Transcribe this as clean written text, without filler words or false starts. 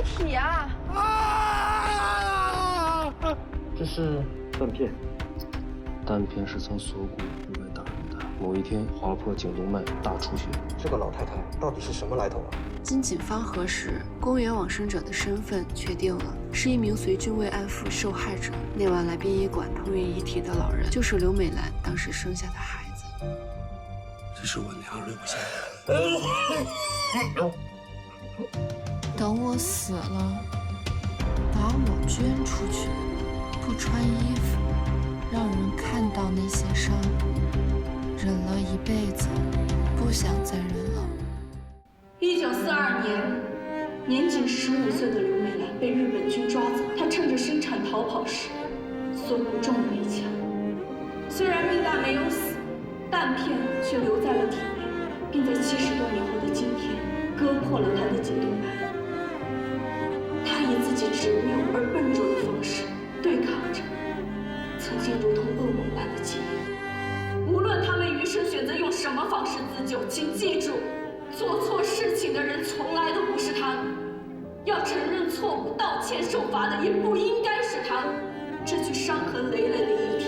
体啊！这是断片，单片是从锁骨部位打入的，某一天划破颈动脉，大出血。这个老太太到底是什么来头啊？经警方核实，公园往生者的身份确定了，是一名随军慰安妇受害者。那晚来殡仪馆通运遗体的老人，就是刘美兰当时生下的孩子。这是我娘留下的。等我死了，把我捐出去，不穿衣服，让人看到那些伤，忍了一辈子，不想再忍了。1942年，年仅15岁的刘美兰被日本军抓走，她趁着生产逃跑时，锁骨中了一枪。虽然命大没有死，弹片却留在了体内，并在70多年后的今天割破了她的颈动脉。她以自己执拗而笨拙的方式对抗着曾经如同噩梦般的记忆。无论他们余生选择用什么方式自救，请记住，做错事情的人从来都不是他们，要承认错误、道歉受罚的也不应该是他们。这具伤痕累累的遗体